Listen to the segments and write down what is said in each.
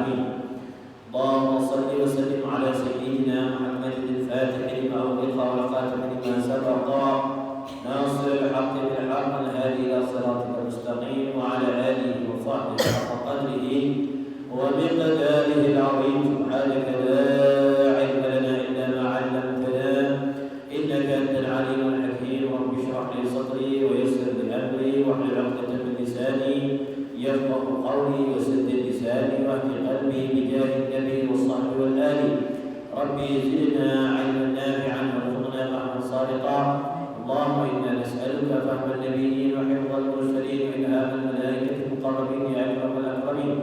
العالمين. اللهم صل وسلم على سيدنا محمد الفاتح لما أغلق والخاتم لما سبق ناصر الحق بالحق الهادي إلى صراطك المستقيم وعلى آله وصحبه حق قدره وبمقداره العظيم. سبحانك لا علم لنا إلا ما علمتنا إنك أنت العليم الحكيم. رب اشرح لي صدري ويسر لي أمري واحلل عقدة من لساني يفقه قولي وسدد لساني واهد قلبي بجاه النبي والصحب والآل. ربي زدنا علما نافعا وارزقنا فهما صادقا. اللهم إنا نسألك فهم النبيين وحفظ المرسلين وإلهام الملائكة المقربين يا أكرم الأكرمين.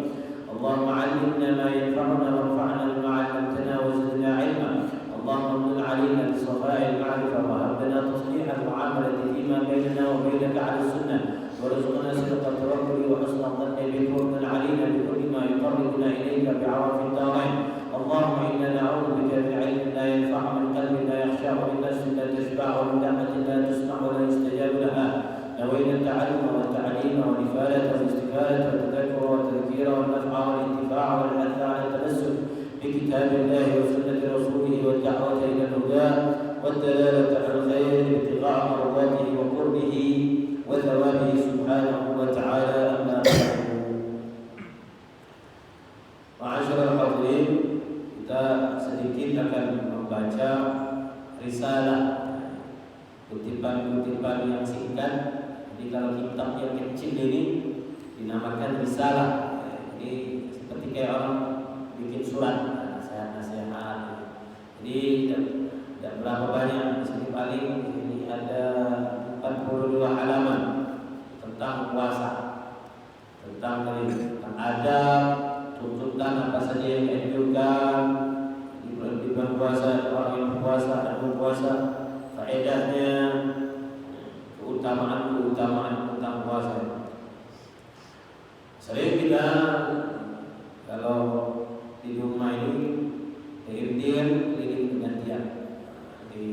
اللهم علمنا ما ينفعنا وانفعنا بما علمتنا وزدنا علما. اللهم امن علينا بصفاء المعرفة وهب لنا تصليح المعاملة فيما بيننا وبينك على السنة وارزقنا صدق التوكل وحسن الظن بك وامن علينا بكل ما يقربنا إليك بعرف الدارين. اللهم إنا نعوذ بك من علم لا ينفع ومن قلب لا يخشع ومن نفس لا تشبع ومن دعوة لا تسمع ولا يستجاب لها. نوينا التعلم والتعليم والإفادة والاستفادة والتذكر والتذكير والنفع والانتفاع والحث على التمسك بكتاب الله وسنة رسوله والدعوة إلى الهدى والدلالة على الخير ابتغاء مرضاته وقربه وثوابه سبحانه وتعالى. أما بعد. Ma'asyiral hadirin, kita sedikit akan membaca risalah, kutipan-kutipan yang singkat. Jadi kalau kitab yang kecil ini dinamakan risalah. Jadi seperti kayak orang bikin surat nasihat-nasihat. Jadi tidak berapa banyak, di sini paling ini ada 42 halaman tentang puasa, tentang adab, tuntutan apa saja yang dianjurkan di bulan puasa, orang yang berpuasa dan berpuasa, faedahnya, keutamaan tentang puasa. Sering kita kalau di rumah ini keliling pengantian di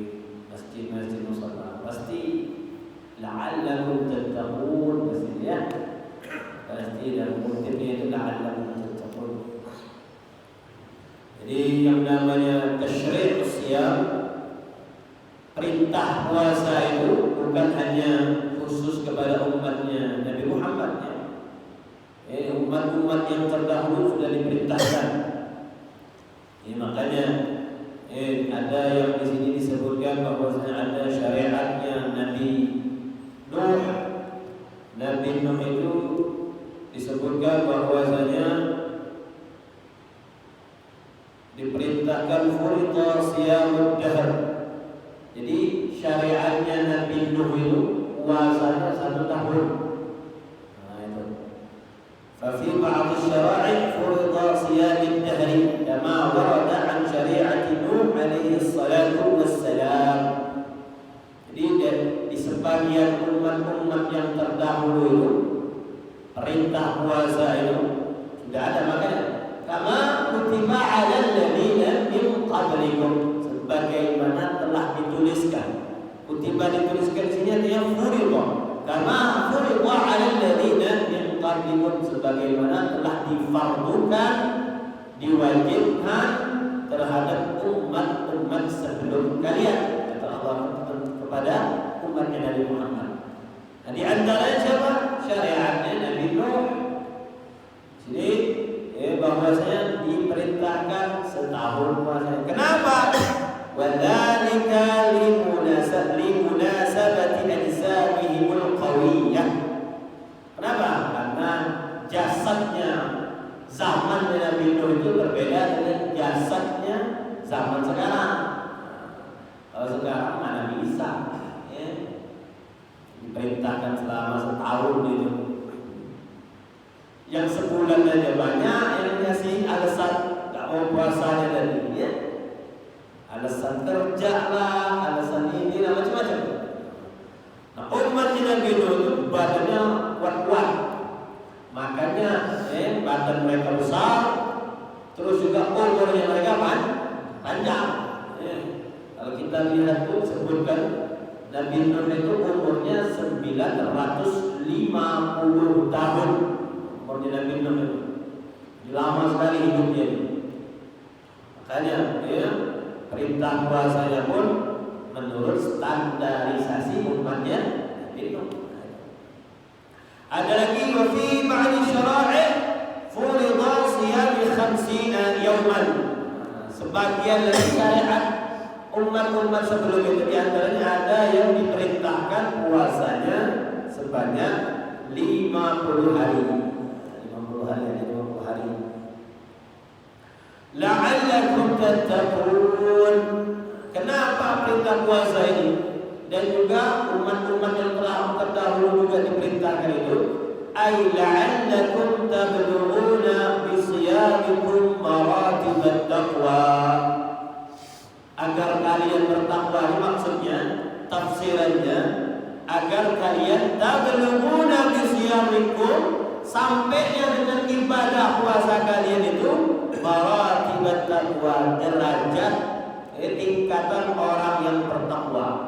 masjid-masjid musalla, pasti la'allakum tattaqun, pasti ya, pasti dalam kutipnya itu la'allakum tattaqun. Jadi yang namanya tasyri' siyam, perintah puasa itu bukan hanya khusus kepada umatnya Nabi Muhammad ya. Umat-umat yang terdahulu sudah diperintahkan. Makanya ada yang di sini disebutkan bahwasanya ada syariatnya Nabi Nuh. Nabi Nuh itu disebutkan bahwasanya diperintahkan furida siyamud dahr. Jadi syariatnya Nabi Nuh itu puasanya 1 tahun. ففي بعض الشرائع فرض صيام الدهر كما ورد عن شريعة نوح عليه الصلاة والسلام. Jadi di sebagian umat-umat yang terdahulu itu perintah puasa itu sudah ada, makanya kama kutiba 'alal ladzina min qablikum, sebagaimana telah dituliskan. Kutiba dituliskan di sini artinya furida, kama furida 'alal ladzina min qablikum, sebagaimana telah difardukan, diwajibkan terhadap umat-umat sebelum kalian, kata Allah kepada umatnya Nabi Muhammad. Nah, di antaranya siapa? Syariatnya Nabi Nuh. Sini bahwasanya diperintahkan setahun puasa. Kenapa? Wadzalika limunasabati ajsamihimul qawiyyah. Kenapa? Karena jasadnya zaman Nabi Nuh itu berbeda dengan jasadnya zaman sekarang. Kalau sekarang mana bisa ya, diperintahkan selama setahun itu. Yang sebulan aja banyak yang ngasih alasan gak mau puasanya tadi ya. Alasan kerja lah, alasan ini lah, macam-macam. Nah, umatnya Nabi Nuh itu badannya kuat-kuat, makanya badan mereka besar, terus juga umurnya mereka panjang. Kalau kita lihat tuh sebutkan Nabi Nuh itu umurnya 950 tahun. Umurnya Nabi Nuh itu Lama sekali hidupnya. Makanya ya, perintah puasanya pun menurut standarisasi umatnya itu. Ada lagi wa fi ba'd syara'i furida siyam 50 yawman. Sebagian dari syariat umat-umat sebelum itu di antaranya ada yang diperintahkan puasanya sebanyak 50 hari. 50 hari. La'allakum tattaqun. Kenapa perintah puasa ini? Dan juga umat-umat yang telah terdahulu juga diperintahkan itu. Ay la'allakum tablughuna bi siyamikum maratibat taqwa. Agar kalian bertakwa, ini maksudnya tafsirannya agar kalian tablughuna bi siyamikum, sampainya dengan ibadah puasa kalian itu maratibat taqwa, derajat tingkatan orang yang bertakwa.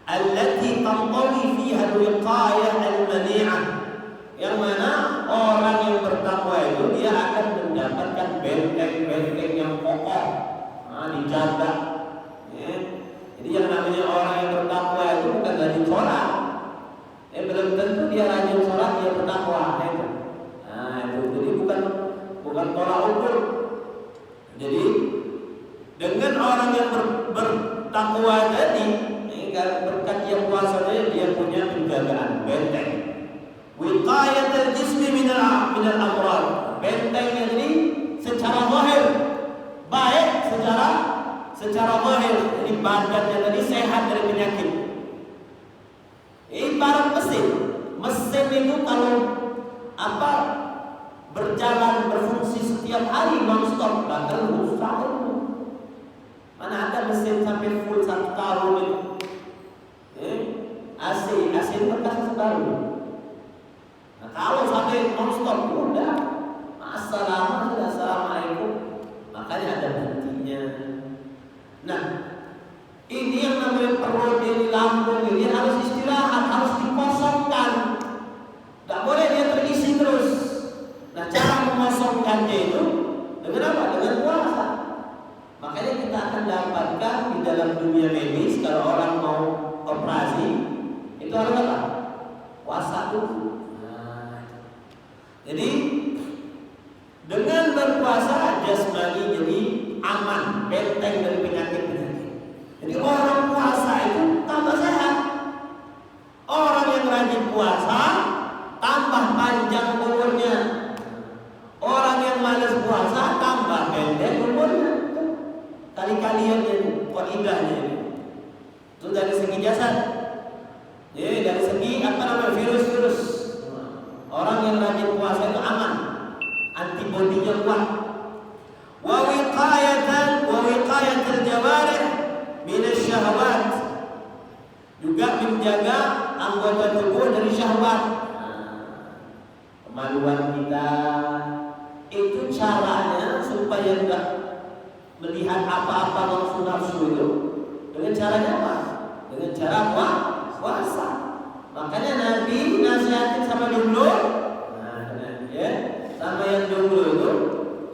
Allati tantawi fiha al-wiqayah al-mani'ah, yang mana orang yang bertakwa itu dia akan mendapatkan benteng-benteng yang kokoh, dijaga. Ya. Jadi yang namanya orang yang bertakwa itu bukan dari sholat. Belum tentu dia rajin sholat dia bertakwa. Jadi bukan tolak ukur. Jadi dengan orang yang bertakwa tadi, berkat yang puasanya dia punya penjagaan benteng. Wiqayatul jismi minal amrad. Bentengnya ini secara zahir baik, secara zahir, jadi badannya tadi sehat dari penyakit. Ibarat mesin itu kalau berjalan berfungsi setiap hari non-stop bakal rusak. Mana ada mesin sampai full 1 tahun itu. AC bekas baru. Nah, kalau sampai non-stop udah assalamualaikum. Makanya ada berhentinya. Nah, ini yang namanya perut ini, lambung ini harus istirahat, harus dikosongkan. Gak boleh dia terisi terus. Nah, cara mengosongkannya itu dengan apa? Dengan puasa. Makanya kita akan dapatkan di dalam dunia medis kalau orang mau operasi itu harus apa? Puasa dulu. Jadi dengan berpuasa jasmani jadi aman, benteng dari penyakit-penyakit. Jadi orang puasa itu tambah sehat. Orang yang rajin puasa tambah panjang umurnya. Orang yang malas puasa tambah pendek umurnya. Kali-kalian itu qaidahnya itu dari segi jasad. Jadi dari segi virus-virus. Orang yang rajin puasa itu aman, antibodinya kuat. Wa wiqayatul jawarih min asyahawat, juga menjaga anggota tubuh dari syahwat. Kemaluan kita itu caranya supaya enggak melihat apa-apa nafsu itu dengan caranya apa? Dengan cara puasa. Makanya Nabi nasihatin sama jomblo, sama yang jomblo itu,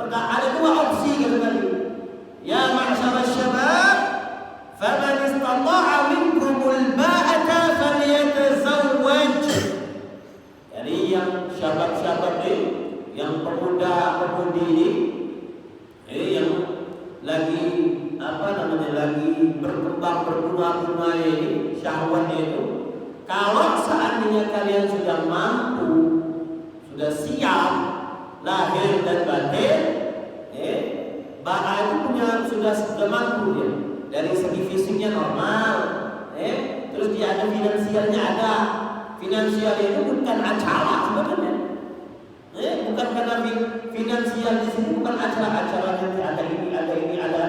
ada 2 opsi gitu tadi. Ya ma'syarasy syabab, faman istata'a minkumul ba'ata falyatazawwaj. Jadi yang syabab-syabab ini, yang pemuda-pemudi ini, yang lagi lagi berkembang berbunga-bunga ini, syahwatnya itu. Kalau seandainya kalian sudah mampu, sudah siap lahir dan batin, ba'a itu sudah mampu dia. Dari segi fisiknya normal, terus dia ada finansialnya ada. Finansial itu bukan acara sebenarnya. Bukan karena finansial di sini bukan acara-acara yang ada ini, ada.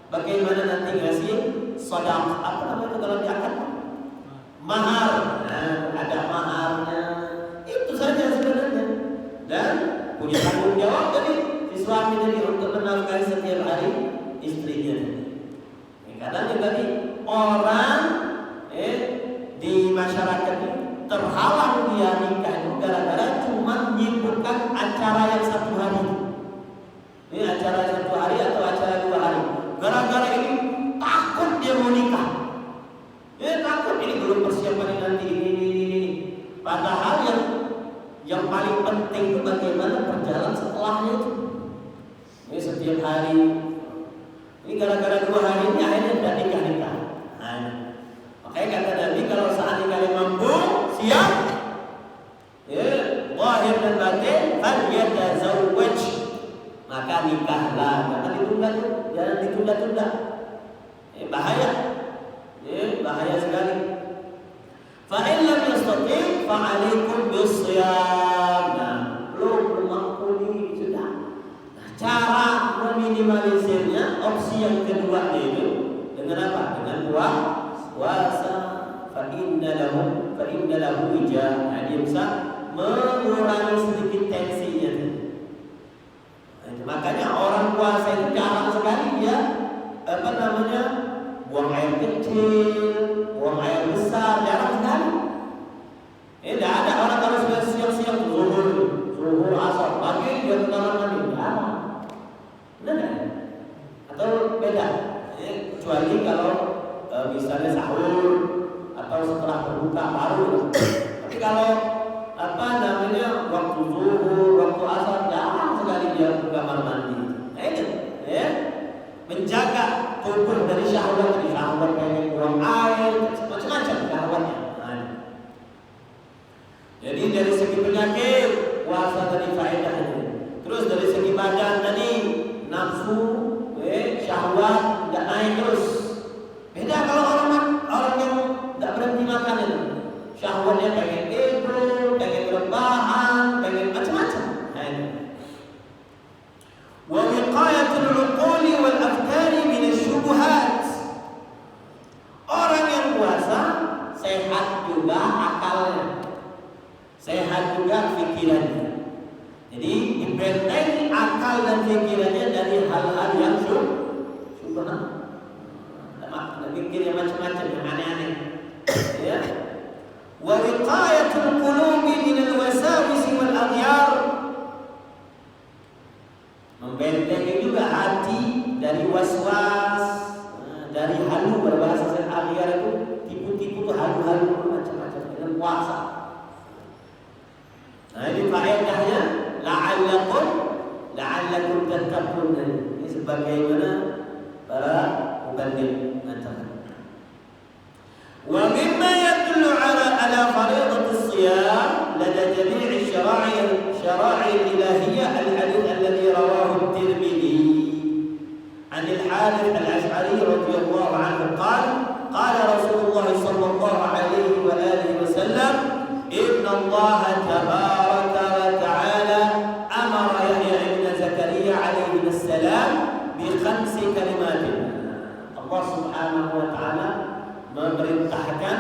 Bagaimana nanti ngasih sedekah itu kalau diangkat? Mahar, ada maharnya. Itu saja sebenarnya. Dan punya tanggung jawab tadi si suami tadi untuk menafkahi setiap hari istrinya. Kadang tadi orang di masyarakat ini terhalang dia nikah juga gara-gara cuma menyibukkan acara yang satu hari. Ini acara satu hari atau acara 2 hari. Gara-gara ini takut dia mau nikah. Takut ini belum persiapan nanti ini. Padahal yang paling penting itu bagaimana berjalan setelahnya itu. Ini setiap hari. Ini gara-gara 2 hari ini akhirnya tidak nikah. Makanya kata Nabi kalau saat kalian mampu siap, zahir dan batin, falyatazawwaj, maka nikahlah. Jangan ditunda-tunda. Bahaya. Bahaya sekali. Fa in lam yastati' fa 'alaikum bis-shiyam. Belum mampu ini sudah. Cara meminimalisirnya opsi yang kedua itu dengan apa? Dengan puasa. Fa inna lahu wija. Dia bisa mengurangi sedikit tensinya. Makanya orang puasa itu jarang sekali dia buang air kecil, buang air besar, jarang sekali. Tidak ada orang kalau sudah siang-siang zuhur asar pagi dia ke kamar mandi. Benar? Atau beda? Kecuali kalau misalnya sahur atau setelah berbuka baru. Tapi kalau waktu zuhur, waktu asar jarang sekali dia ke kamar mandi. Menjaga tubuh dari syahwat pengen buang air, macam-macam syahwatnya. Jadi dari segi penyakit puasa tadi faedahnya. Terus dari segi badan tadi nafsu, syahwat tidak naik terus. Beda kalau orang yang tidak berhenti makan itu, syahwatnya pengen tidur, pengen rebahan, pengen macam-macam. Wa wiqayatul 'uquli wal afkari min asy-syubuhat. Orang yang puasa sehat juga akalnya, sehat juga pikirannya. Jadi dibentengi akal dan pikirannya dari hal-hal yang syubhat. Pikir yang macam-macam, yang aneh-aneh. Wa wiqayatul qulubi min al-wasawis wal aghyar. Membentengi juga hati dari waswas, dari halu. Berbahasa aghyar itu tipu-tipu, halu-halu macam-macam dengan puasa. Ini faedahnya la'allakum tattaqun. Ini sebagaimana para mubalik mengatakan. Wa mimma yadullu ala fariidati as-shiyam lada jami' syara'i al-ilahiyyah al-hadith alladhi rawahu at-Tirmidhi an al-Harith al-Ash'ari radhiyallahu anhu qala Rasulullah sallallahu alaihi wa alihi wa sallam inna Allah tabaraka wa ta'ala amara Yahya ibn Zakaria alaihi wassalam bi 5 kalimatin. Allah subhanahu wa ta'ala memerintahkan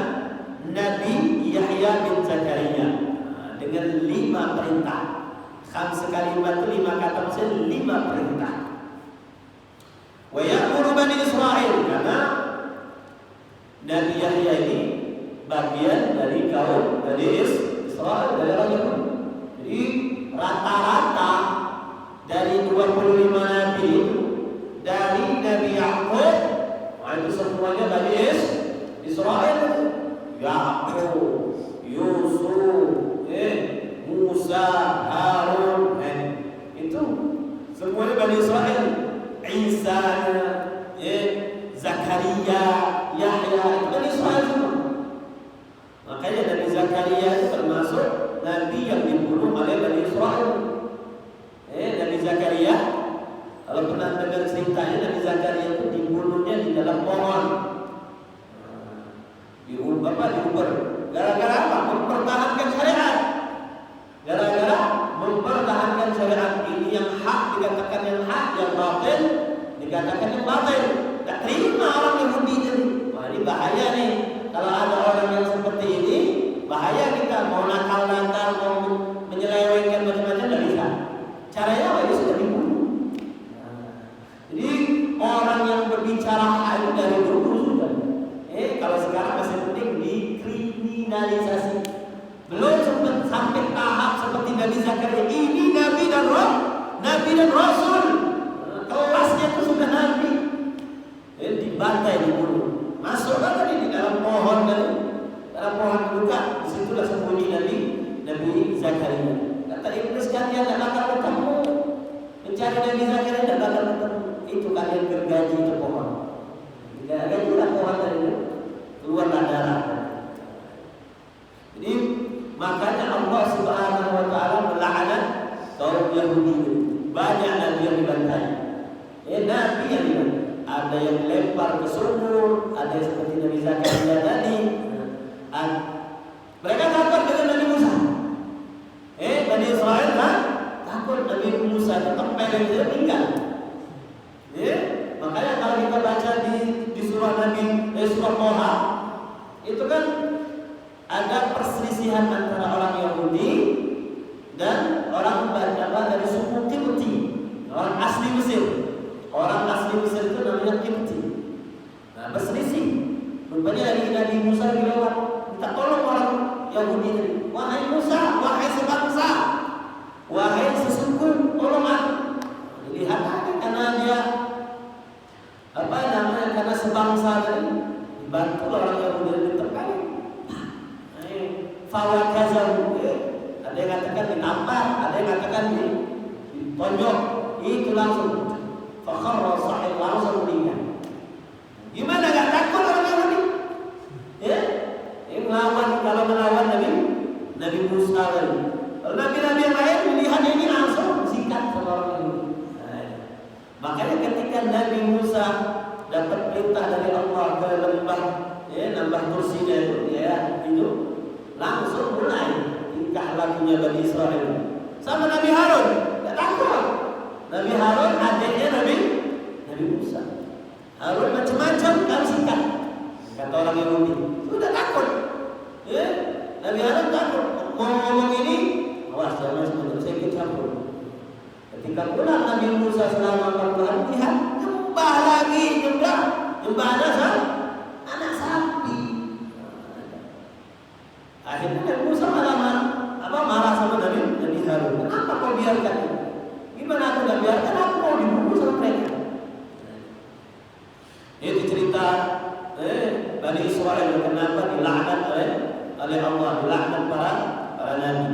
Nabi Yahya bin Zakaria dengan 5 perintah. 5 kalimat itu 5 kata, maksudnya 5 perintah. Wa ya'muru Bani Israil, karena Nabi Yahya ini bagian dari kaum dari Israel, dari orang Yahudi. Jadi rata-rata dari 25 nabi itu dari Nabi Ya'qub, itu semuanya dari Israel. Ya'qub, Yusuf, Musa, Harun, itu semuanya Bani Israel. Isa, Zakaria, Yahya, itu Bani Israel semua. Makanya Nabi Zakaria itu termasuk Nabi yang dibunuh oleh Bani Israel. Nabi Zakaria, kalau pernah dengar ceritanya, Nabi Zakaria itu dibunuhnya di dalam pohon. Diuber. Gara-gara apa? Mempertahankan syariat. Gara-gara mempertahankan syariat. Ini yang hak dikatakan yang hak, yang batil dikatakan yang batil. Tak terima orang Yahudi ini. Wah, ini bahaya nih. Kalau ada orang yang seperti ini, bahaya kita. Mau nakal-nakal, mau menyelewengkan macam-macam, tidak bisa. Caranya apa? Dia sudah dibunuh. Jadi orang yang berbicara hak itu dari dulu sudah. Kalau sekarang masih penting dikriminalisasi. Belum sampai tahap dan Rasul. Kelasnya itu sudah Nabi. Dibantai dibunuh. Masuk tadi di dalam pohon tadi. Dalam pohon buka. Disitulah sembunyi Nabi Zakaria. Kata iblis, kalian tidak bakal ketemu. Mencari Nabi Zakaria tidak bakal ketemu. Itu kalian gergaji itu pohon. Gajilah pohon tadi. Keluarlah darah. Jadi makanya Allah Subhanahu wa taala melaknat kaum Yahudi. Banyak nabi yang dibantai. Nabi yang dibantai. Ada yang lempar ke sumur, ada yang seperti Nabi Zakaria tadi. Mereka takut dengan Nabi Musa. Bani Israel takut Nabi Musa tetap pengen dia tinggal. Makanya kalau kita baca di surah surah Toha, itu kan ada perselisihan antara orang Yahudi dan orang dari suku Kipti, orang asli Mesir. Orang asli Mesir itu namanya Kipti. Nah, berselisih. Rupanya dari Nabi Musa dilewat, minta tolong orang Yahudi tadi. Wahai Musa, wahai sebangsa, wahai sesuku, tolong aku. Dilihat aja karena dia karena sebangsa tadi dibantu orang Yahudi dari terkait. Fawakazahu, ada yang katakan ditampar, ada yang katakan ditonjok, itu langsung fakharra sahih, langsung meninggal. Gimana gak takut orang Yahudi? Kalau melawan Nabi Musa tadi. Kalau Nabi-Nabi yang lain melihat ini langsung sikat sama orang Yahudi. Makanya ketika Nabi Musa dapat perintah dari Allah ke lembah Tursina itu langsung mulai tingkah lakunya Bani Israel. Sama Nabi Harun, tidak takut. Nabi Harun adiknya Nabi Musa. Harun macam-macam kalau sikat. Kata orang Yahudi, sudah takut. Nabi Harun takut. Ngomong ini, awas jangan sebenarnya saya ikut campur. Ketika pulang Nabi Musa selama 40 hari, lihat nyembah lagi, nyembah anak sapi. Akhirnya Nabi Musa marah sama Nabi Harun. Kenapa kau biarkan ini? Gimana aku nggak biarkan? Aku mau dibunuh sama mereka. Itu cerita Bani Israel kenapa dilaknat oleh Allah, dilaknat para nabi.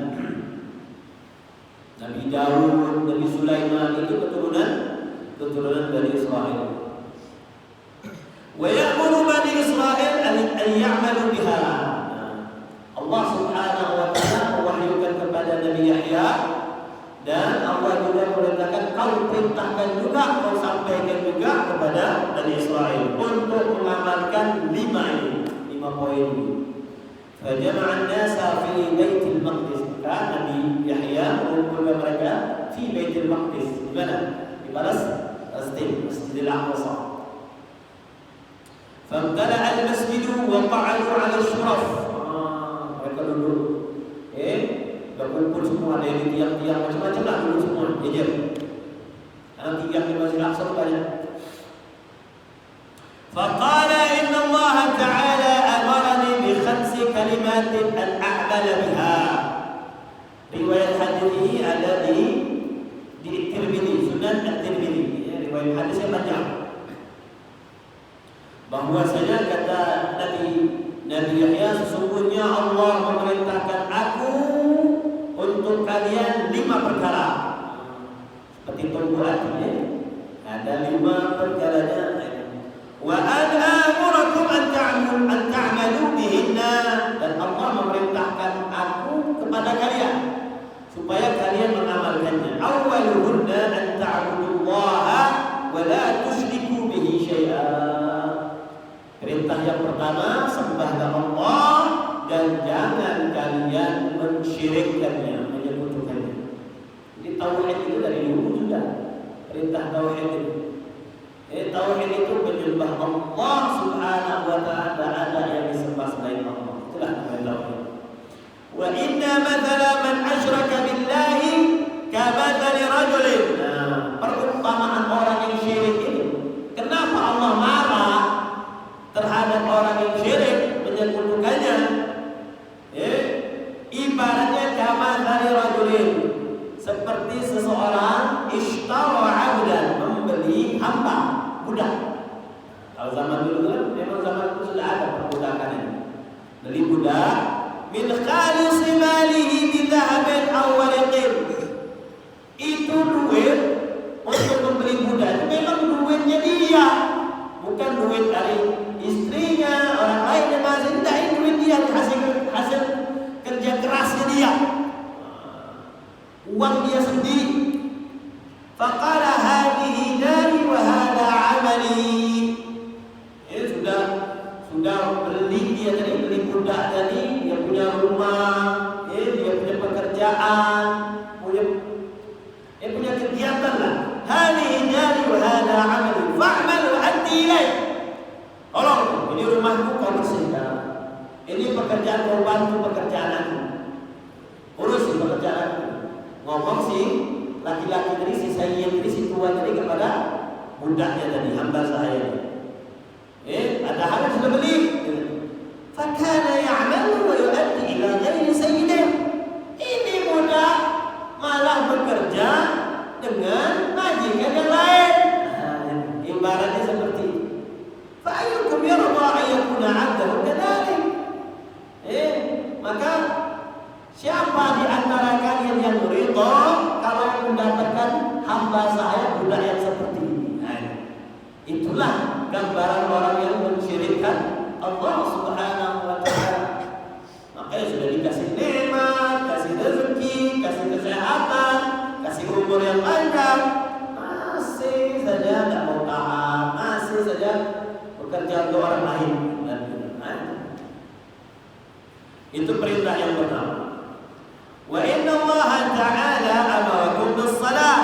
Nabi Daud, Nabi Sulaiman itu keturunan Bani Israel. Wa ya'muru Bani Israel an ya'malu biha. Allah Subhanahu wa taala mewahyukan kepada Nabi Yahya, dan Allah juga memerintahkan kau perintahkan juga, kau sampaikan juga kepada Bani Israel untuk mengamalkan 5 poin ini. Fajama'an nasa fi Baitul Maqdis. Nabi Yahya mengumpulkan mereka fi Baitul Maqdis. Di mana? Di Palestina, Masjidil Aqsa. Famtala'a al-masjid wa qa'adu 'ala al-shuraf. Mereka duduk. Berkumpul semua, ada di tiang-tiang macam-macam lah dulu semua, jejer. Karena tiang di Masjidil Aqsa banyak. Faqala inna Allah Ta'ala amarani bi khamsi kalimatin an a'mala biha. Riwayat hadis ini ada di Tirmidzi, Sunan At-Tirmidzi. Riwayat hadisnya banyak. Bahwasanya kata Nabi Yahya, sesungguhnya Allah memerintahkan aku untuk kalian 5 perkara. Seperti tumbuhan ini ada 5 perkaranya. Wa ana amurakum an ta'malu bihinna, dan Allah memerintahkan aku kepada kalian supaya kalian mengamalkannya. Awwaluhunna an ta'budullaha wa la tusyriku bihi syai'a. Perintah yang pertama, sembahlah Allah dan jangan kalian mensyirikkannya, menyekutukannya. Jadi tauhid itu dari dulu sudah perintah tauhid itu. Tauhid itu menyembah Allah Subhanahu wa taala, ada yang disembah selain Allah. Itulah namanya tauhid. Wa inna mathala man asyraka billahi kamathali rajulin. Perumpamaan orang yang syirik itu. Kenapa Allah marah terhadap orang yang syirik, menyekutukannya? Ibaratnya kamathali rajulin, seperti seseorang ishtara budak. Kalau zaman dulu kan memang zaman itu sudah ada perbudakan ini. Beli budak min khalis malihi bi dhahabin aw wariqin. Itu duit untuk membeli budak itu memang duitnya dia, bukan duit dari istrinya, orang lain yang masih tidak, ini duit dia, hasil kerja kerasnya dia, uang dia sendiri. Faqala hadhihi dari wa hadha amali. Ini sudah beli dia tadi, beli budak tadi, dia punya rumah, dia punya pekerjaan, dia punya kegiatan lah. Hadhihi dari wa hadha amali fa'mal wa ati ilaih. Tolong, ini rumahku kau bersihkan. Ini pekerjaan kau bantu pekerjaan aku. Urusin pekerjaan aku. Ngomong sih laki-laki tadi, si sayyid tadi, si tuan tadi kepada budaknya tadi, hamba saya. Ada hal yang sudah beli. Fakana ya'malu wa yu'addi ila ghairi sayyidih. Ini budak malah bekerja dengan majikan yang lain. Ibaratnya seperti itu. Fa'ayyukum yarda ayyakuna 'abdahu kadzalik. Maka siapa di antara kalian yang ridha kalau mendapatkan hamba saya budak yang seperti ini? Itulah gambaran orang yang mensyirikkan Allah Subhanahu wa taala. Makanya sudah dikasih nikmat, kasih rezeki, kasih kesehatan, kasih umur yang panjang, masih saja tidak mau taat, masih saja bekerja untuk orang lain. Itu perintah yang pertama. Wa inna Allah ta'ala amarakum bis-shalah.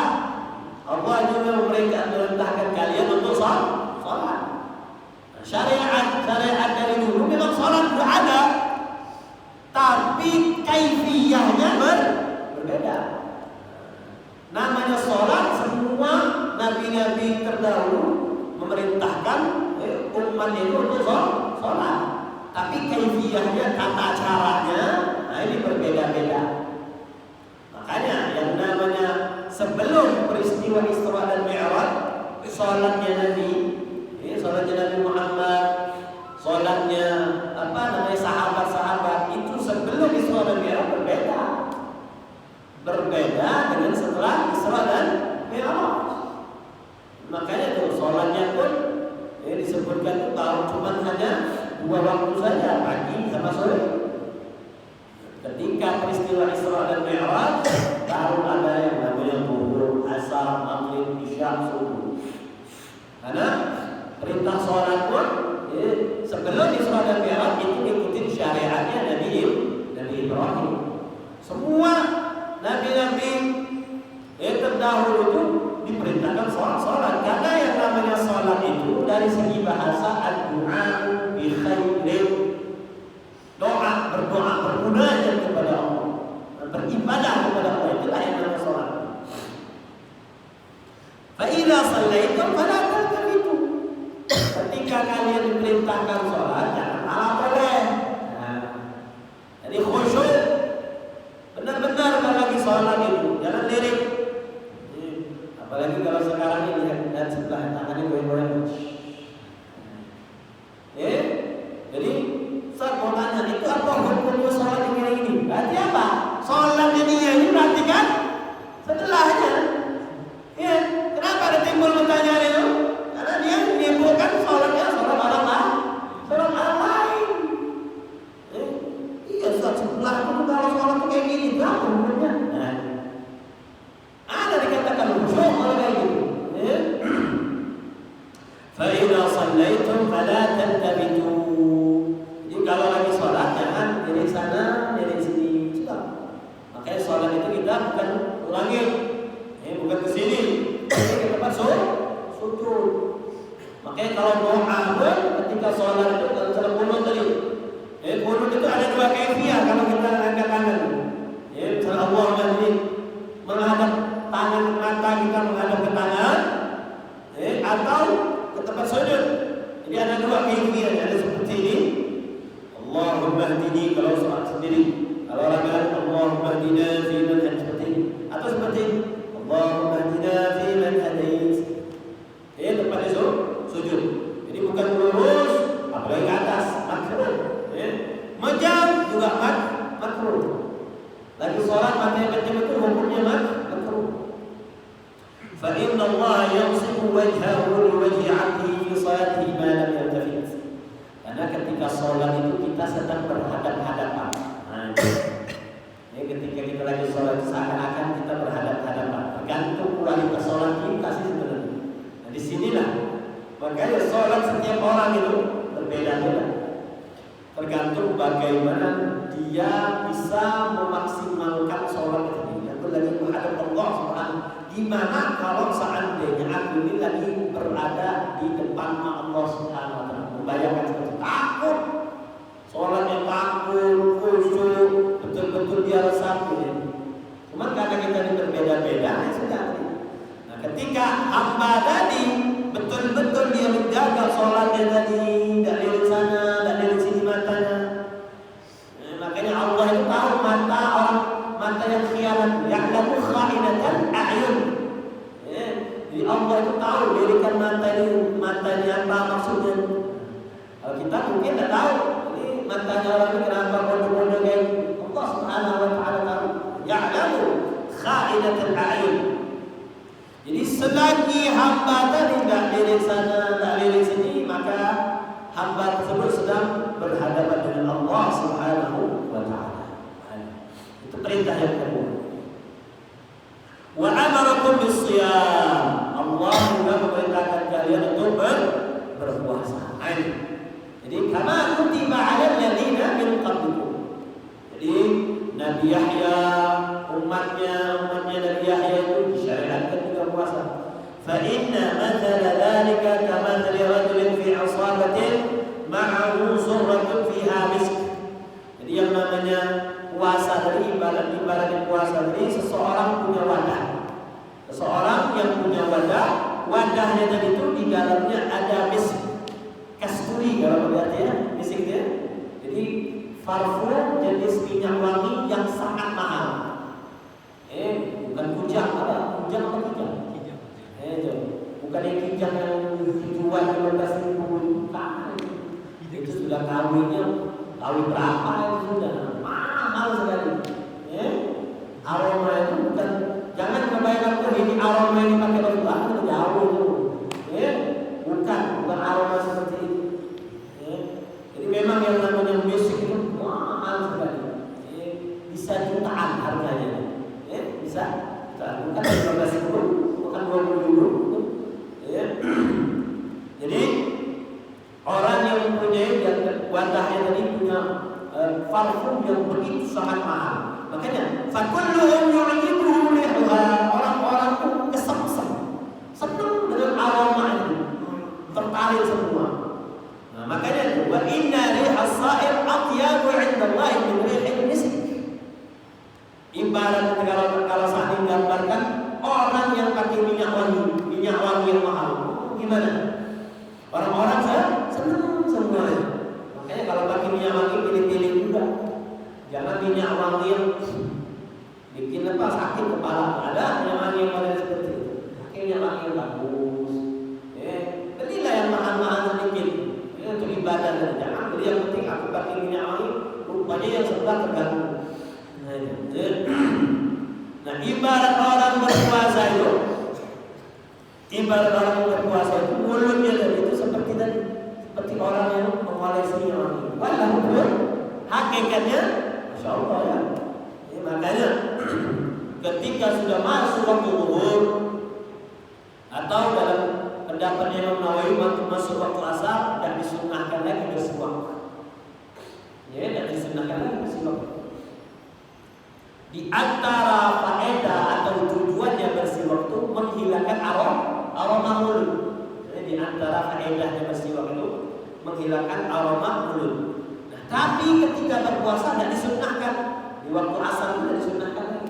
Allah juga memerintahkan kalian untuk salat. Syariat dari dulu memang salat sudah ada, tapi kaifiyahnya berbeda. Namanya salat, semua nabi-nabi terdahulu memerintahkan umat itu untuk salat, tapi kaifiyahnya, tata caranya, ini berbeda-beda. Makanya yang namanya sebelum peristiwa Isra dan Mi'raj, salatnya Nabi Muhammad, salatnya sahabat-sahabat itu sebelum Isra dan Mi'raj berbeda dengan setelah Isra dan Mi'raj. Makanya tuh salatnya pun disebutkan itu cuma hanya 2 waktu saja, pagi sama sore. Ketika peristiwa Isra dan Mi'raj baru ada yang namanya zuhur, asar, maghrib, isya, subuh. Karena perintah sholat pun sebelum Isra dan Mi'raj itu ikutin syariatnya Nabi Ibrahim. Semua nabi-nabi terdahulu itu diperintahkan sholat. Karena yang namanya sholat itu dari segi bahasa ad-du'a bi khairin, doa, berdoa, bermunajat kepada Allah, beribadah kepada Allah, itulah yang namanya sholat. Fa idza shallaitum fala taltafitu. Ketika kalian diperintahkan sholat, jangan malah boleh. Jadi khusyuk, benar-benar kalau lagi sholat itu, jangan lirik. Apalagi kalau sekarang ini lihat sebelah tangannya goyang-goyang. Jadi saya mau tanya, itu apa hukumnya sholat ini? Berarti apa? Sholatnya dia ini berarti kan setelahnya. Kenapa ada timbul pertanyaan itu? Karena dia menimbulkan sholatnya sholat orang lain. Iya, sebelah itu kalau sholat itu kayak gini, berapa hukumnya? Ada dikatakan khusyuk kalau kayak gitu. Fa idza shallaitum fala tantabitu. Jadi kalau lagi sholat jangan dari sana, dari sini. Sudah. Makanya sholat itu kita bukan ulangi, bukan ke sini, ke tempat sujud. Makanya kalau doa pun ketika sholat itu kalau salah qunut tadi, qunut itu ada 2 kaifiyah kalau kita angkat tangan. Misalnya Allahumma ini menghadap tangan, mata kita menghadap ke tangan, atau ke tempat sujud. Jadi ada 2 kaifiyah, ada seperti ini. Allahumma hdini kalau sholat sendiri. Kalau orang bilang Allahumma hdina fi man hadait, seperti ini. Atau seperti ini. Allahumma hdina fi man hadait. Tempatnya fa inna Allah yansibu wajhahu li wajhi 'abdihi fi salatihi ma lam yaltafit. Karena ketika sholat itu kita sedang berhadap-hadapan. Nah, ini ketika kita lagi sholat seakan-akan kita berhadap-hadapan. Tergantung kualitas sholat kita sih sebenarnya. Nah, disinilah makanya sholat setiap orang itu berbeda-beda. Tergantung bagaimana dia bisa memaksimalkan sholat itu. Yang lagi menghadap Allah Subhanahu. Gimana kalau seandainya aku ini lagi berada di depan Allah Subhanahu wa taala? Membayangkan seperti takut, sholatnya takut, khusyuk, betul-betul dia resapi. Cuma karena kita ini berbeda-beda, ya sudah. Nah, ketika hamba tadi betul-betul dia menjaga sholatnya tadi, tidak lihat sana, tidak lihat sini matanya. Nah, makanya Allah itu tahu mata orang, mata yang khianat, ya'lamu kha'inatan a'yun. Jadi Allah itu tahu lirikan mata ini, matanya apa maksudnya. Kalau kita mungkin tidak tahu, ini matanya orang ini kenapa bodoh-bodoh kayak Allah Subhanahu wa taala tahu. Ya'lamu kha'inatul a'yun. Jadi selagi hamba tadi tidak lirik sana, tidak lirik sini, maka hamba tersebut sedang berhadapan dengan Allah Subhanahu wa taala. Itu perintah yang kedua. Wa amarakum bis-shiyam. Allah juga memerintahkan kalian untuk berpuasa. Jadi kama kutiba 'alal ladzina min qablikum. Jadi Nabi Yahya umatnya Nabi Yahya itu disyariatkan juga puasa. Fa inna mathala dzalika kamathali rajulin fi 'asabatin ma'ahu surratun fiha misk. Jadi yang namanya puasa dari ibarat puasa dari seseorang punya wadah. Seseorang yang punya wadah, wadahnya tadi itu di dalamnya ada misk. Kasturi kalau melihatnya, misknya. Jadi parfum jenis minyak wangi yang sangat mahal. Bukan kujang apa? Kujang apa kujang? Bukan yang kujang yang dijual 15.000 bukan. Itu sudah kawin berapa itu sudah mahal sekali. Aroma itu bukan, jangan kebayangkan ini aroma ini pakai baju itu jauh itu. Bukan aroma seperti itu. Jadi memang yang namanya musik itu mahal sekali. Bisa jutaan harganya. Bisa jutaan. Bukan 15.000, bukan 20.000. Jadi orang yang mempunyai wadahnya tadi punya parfum yang begitu sangat mahal. Makanya fakulluhum yu'jibuhum rihuha. Orang-orang itu kesem-sem, senang dengan aroma itu, tertarik semua. Nah, makanya wa inna rihas sa'ir atyabu 'inda Allah min rihil misk. Ibarat kalau saat ini gambarkan orang yang pakai minyak wangi yang mahal. Gimana? Orang-orang senang semuanya. Makanya kalau pakai minyak wangi pilih-pilih juga. Jangan minyak wangi yang bikin sakit kepala. Ada minyak wangi yang model seperti itu. Pakai minyak wangi yang bagus. Belilah yang mahal-mahal sedikit. Ini untuk ibadah. Jangan beli yang penting aku pakai minyak wangi. Rupanya yang sebelah terganggu. Nah, ibarat orang berpuasa itu, mulutnya tadi itu seperti orang yang mengolesi minyak wangi. Walaupun hakikatnya Masya Allah ya. Makanya ketika sudah masuk waktu zuhur atau dalam pendapat Imam Nawawi masuk waktu asar, tidak disunnahkan lagi bersiwak. Tidak disunnahkan lagi bersiwak. Di antara faedah atau tujuannya bersiwak itu menghilangkan aroma mulut. Jadi di antara faedahnya bersiwak itu menghilangkan aroma mulut. Tapi ketika berpuasa tidak disunnahkan. Di waktu asar itu tidak disunnahkan lagi.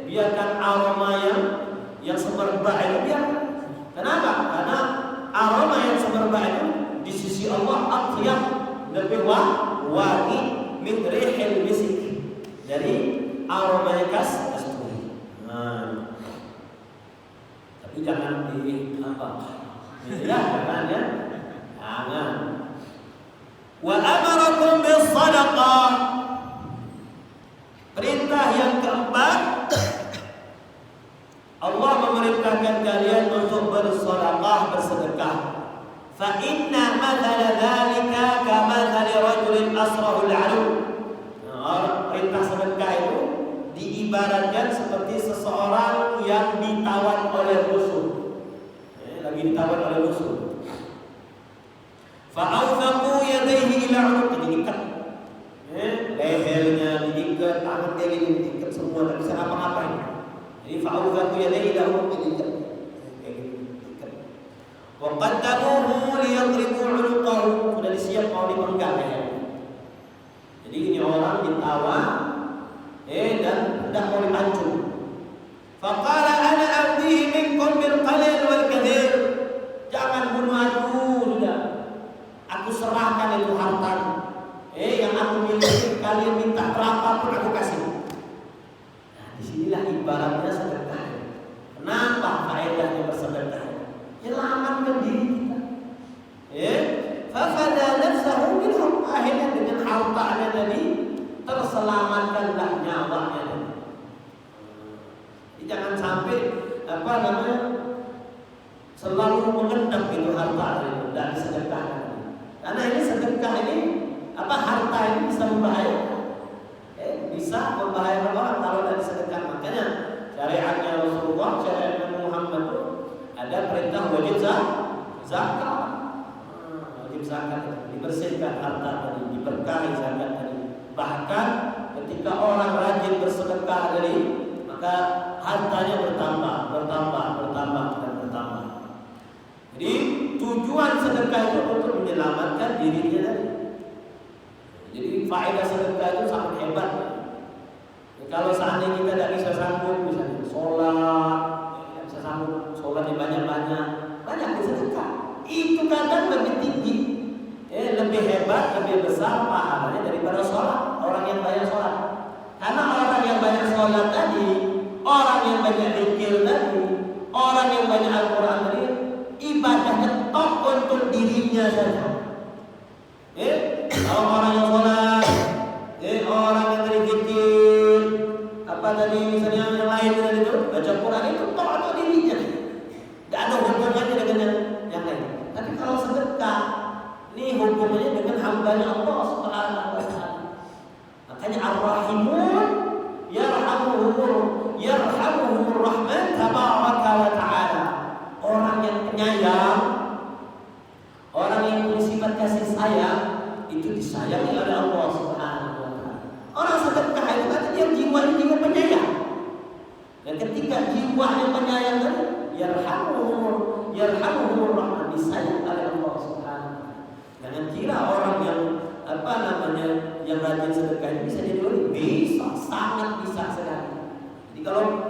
Biarkan aroma yang semerbak itu biarkan. Kenapa? Karena aroma yang semerbak itu di sisi Allah atyab, lebih wangi min rihil misk, dari aromanya kasturi. Nah, tapi jangan jangan. Wa amarakum bis sadaqah. Perintah yang keempat, Allah memerintahkan kalian untuk bersedekah. Fa inna mathala dzalika kamathali rajulin asrahu al-'adu. Perintah sedekah itu diibaratkan seperti seseorang yang ditawan oleh musuh. Lagi ditawan oleh musuh. Fa awthaqu yadayhi ila 'unuqi, diikat. Lehernya diikat, tangannya diikat, semua tak bisa ngapa-ngapain. Jadi fa awthaqu yadayhi ila 'unuqi, diikat. Wa qaddamuhu liyadribu 'unuqahu, sudah disiap mau dipenggal lehernya. Jadi ini orang ditawan dan hendak mau dipancung. Faqala ana abdihi minkum bil qalil wal kathir. Jangan bunuh aku, sudah. Aku serahkan itu harta. Yang aku miliki, kalian minta berapapun aku kasih. Nah, disinilah ibaratnya sedekah. Kenapa faedahnya bersedekah? Menyelamatkan diri kita. Fafada nafsahu minhum, akhirnya dengan hartanya tadi terselamatkanlah nyawanya tadi. Jangan sampai selalu mengendap itu harta itu dan sedekah. Karena ini sedekah ini harta ini bisa membahayakan. Bisa membahayakan orang kalau dari sedekah. Makanya syariatnya Rasulullah, syariat Muhammad itu ada perintah wajib zakat. Wajib zakat dibersihkan harta tadi, diberkahi zakat tadi. Bahkan ketika orang rajin bersedekah tadi, maka hartanya bertambah. Jadi tujuan sedekah itu untuk menyelamatkan dirinya tadi. Jadi faedah sedekah itu sangat hebat. Kalau seandainya kita tidak bisa sanggup, misalnya sholat yang banyak sedekah. Itu kadang lebih tinggi, lebih hebat, lebih besar pahalanya daripada sholat. Orang yang banyak sholat, karena orang yang banyak sholat tadi, orang yang banyak zikir tadi, orang yang banyak Al-Quran tadi, ibadahnya tok untuk dirinya saja. Kalau orang yang sholat, orang yang berzikir, misalnya yang lain tadi itu baca Quran itu tok untuk dirinya, tidak ada hubungannya dengan yang lain. Tapi kalau sedekah, ini hubungannya dengan hambanya Allah Subhanahu wa Ta'ala. Makanya Ar-Rahimun yarhamuhumur Rahman tabaraka wa ta'ala. Orang yang penyayang, orang yang punya sifat kasih sayang, itu disayangi oleh Allah Subhanahu wa Ta'ala. Orang sedekah itu kata dia jiwanya jiwa penyayang. Dan ketika jiwanya penyayang tadi, yarhamuhumur Rahman, disayang oleh Allah Subhanahu wa Ta'ala. Jangan kira orang yang yang rajin sedekah ini bisa jadi wali. Bisa, sangat bisa sekali. Jadi kalau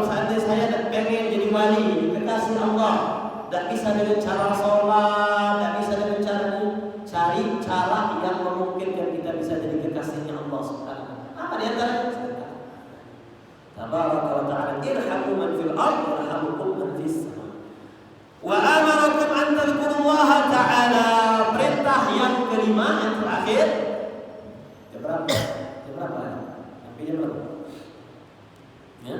seandainya saya pengen jadi wali, dikasih Allah, tidak bisa dengan cara sholat, tidak bisa dengan cara cari cara yang memungkinkan kita bisa jadi kekasihnya Allah Subhanahu. Apa di antaranya? Sedekah. Tabaraka wa ta'ala, irhamu man fil ardh yarhamukum man fis sama. Wa amarakum an tadhkurullaha ta'ala. Perintah yang kelima, yang terakhir. Jam berapa? Sampai jam berapa? Ya.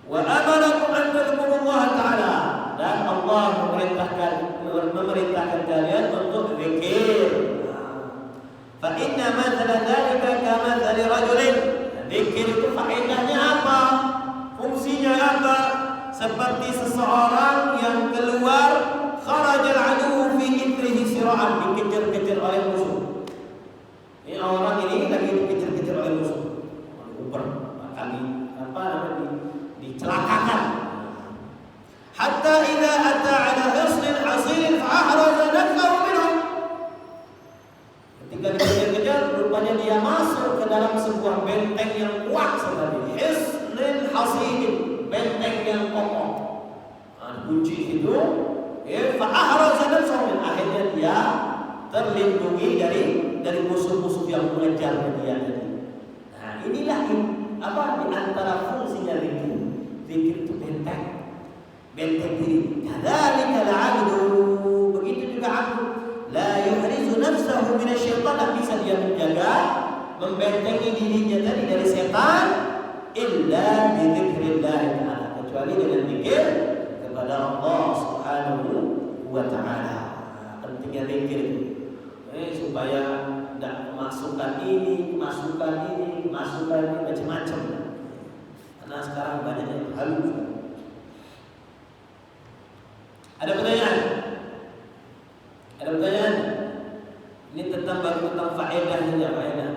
Wa amarakum an tadhkurullaha ta'ala, dan Allah memerintahkan kalian untuk zikir. Fa inna mathala dzalika kamathali rajulin. Zikir itu faedahnya apa? Fungsinya apa? Seperti seseorang yang keluar kharajal adu fi ithrihi sira'an, dikejar-kejar oleh musuh. Ini orang ini lagi dikejar-kejar oleh musuh. Dicelakakan. Hatta idza ata ala hisnin hasilin fa'ahraza nafsahu minhum. Ketika dikejar-kejar, rupanya dia masuk ke dalam sebuah benteng yang kuat sekali. Hisnin hasilin, benteng yang kokoh. Kunci itu, fa'ahraza nafsahu minhum. Akhirnya dia terlindungi dari musuh-musuh yang mengejar dia tadi. Nah, inilah di antara fungsinya zikir. Zikir itu benteng diri. Kadzalika al-'abdu, begitu juga 'abdu, la yuhrizu nafsahu minasyaitan, tak bisa dia menjaga, membentengi dirinya tadi dari setan, illa bi dzikrillah. dengan zikir kepada Allah Subhanahu wa taala. Pentingnya zikir supaya tidak masukkan ini macam-macam. Karena sekarang banyak yang halus. Ada pertanyaan? Ada pertanyaan? Ini tentang faedah saja, faedah.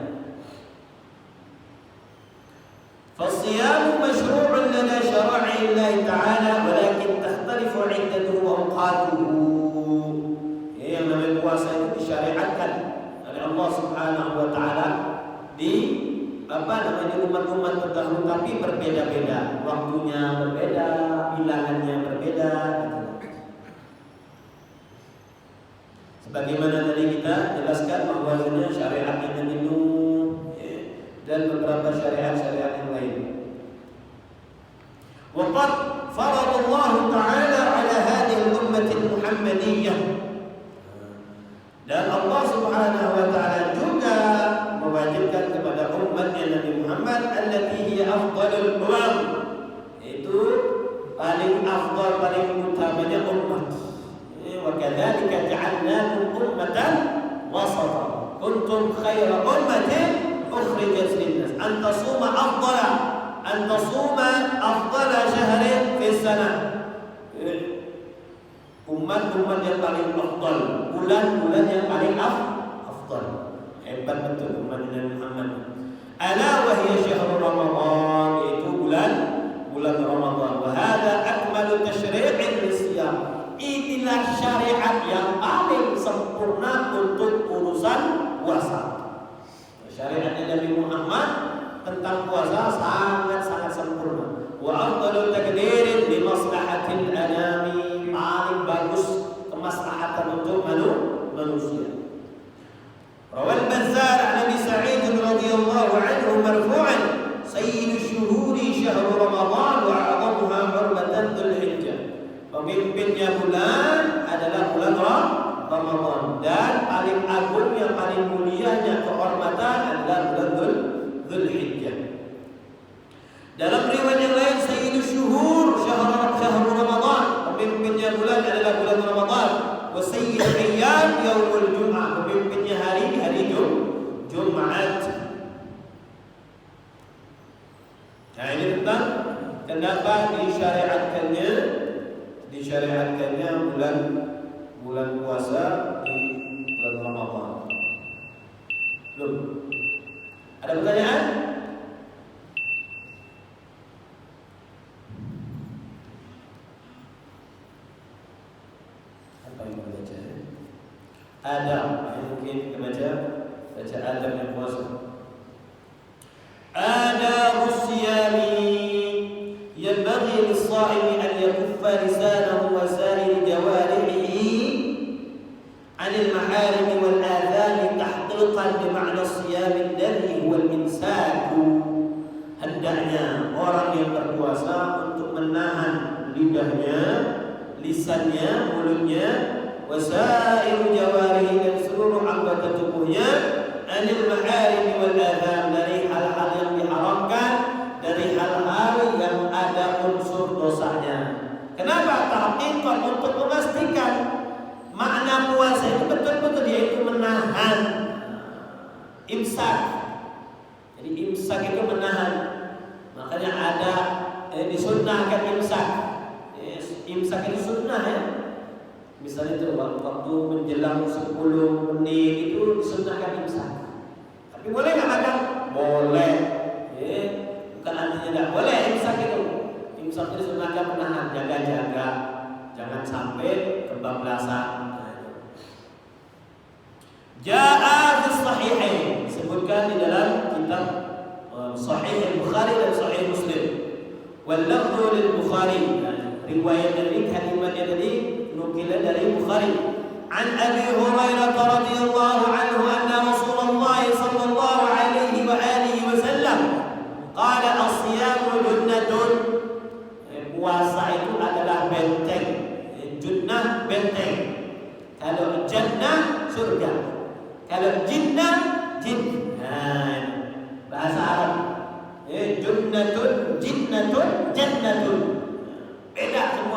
فالصيام مشروع لدى شرائع الله تعالى ولكن تختلف عدته وأوقاته. Yang namanya puasa itu disyariatkan oleh Allah Subhanahu wa taala di umat-umat terdahulu, tapi berbeda-beda, waktunya berbeda, bilangannya berbeda. Sebagaimana tadi kita jelaskan bahwasanya syariatnya minum dan beberapa syariat-syariat yang lain. Waqad faradallahu ta'ala ala hadhihi al-ummah al-muhammadiyyah. Dan Allah Subhanahu wa taala juga mewajibkan kepada umatnya Nabi Muhammad allati hiya afdalul umam, itu paling afdal, paling utamanya umat. Wa kadzalika ja'alnakum ummatan wasata kuntum khayra ummatin ukhrijat lin-nas an tasuma afdala syahrin fi sanah. Umat-umat yang paling afdal, bulan-bulan yang paling afdal. Hebat betul umat Nabi Muhammad. Ala wa hiya syahrul Ramadan, yaitu bulan Ramadan. Wa hadha akmalu tasyri'in lisiyam. Inilah syariat yang paling sempurna untuk urusan puasa. Syariatnya Nabi Muhammad tentang puasa sangat-sangat sempurna. Wa afdalu taqdirin li maslahatil anami, paling bagus kemaslahatan untuk manusia. Rawal Bazzar an Abi Sa'id radhiyallahu anhu marfu'an sayyidu syuhuri syahru Ramadan wa a'zamuha hurmatan Dzulhijjah. Pemimpinnya bulan adalah bulan Ramadan dan paling agungnya, paling mulianya kehormatan adalah bulan Dzulhijjah. Dalam riwayat yang lain sayyidu syuhur syahru Ramadan, pemimpinnya bulan adalah bulan Ramadan. Wa sayyidu ayyam yaumul Jum'ah, pemimpinnya hari Jumat. Nah, ini tentang kenapa disyariatkannya bulan puasa di bulan Ramadan. Belum? Ada pertanyaan? Apa yang kita baca? Adam, mungkin kita baca Adam yang puasa. Adabus siyami yanbaghi lis-sha'imi an yakuffa lisanahu wa sa'ir jawarihi 'anil maharim wal adhan tahqiqan li ma'na as-siyam alladhi huwa al-imsak. Hendaknya orang yang berpuasa untuk menahan lidahnya, lisannya, mulutnya, wasairu jawarihi, dan seluruh anggota tubuhnya, anil maharim wal adhan, dari hal-hal yang diharamkan, dari hal-hal yang ada unsur dosanya. Kenapa? Tahqiqan, untuk memastikan makna puasa itu betul-betul yaitu menahan, imsak. Jadi imsak itu menahan. Makanya ada disunnahkan imsak. Imsak itu sunnah ya. Misalnya itu waktu menjelang 10 menit itu disunnahkan imsak. Tapi boleh nggak makan? Boleh. Bukan artinya tidak boleh imsak itu. Imsak itu disunnahkan menahan, jaga-jaga, jangan sampai kebablasan. Jaa fi sahihain, disebutkan di dalam kitab Sahih Bukhari dan Sahih Muslim. Wal lafdhu lil Bukhari, riwayat dari kalimatnya tadi nukil dari Bukhari. An Abi Hurairah radhiyallahu anhu anna Rasulullah sallallahu alaihi wa alihi wasallam qala as-siyamu junnatun. Puasa itu adalah benteng. Junnah benteng. Kalau jannah surga. Kalau jinnah jin. Bahasa Arab. Junnatun, jinnatun, jannatun.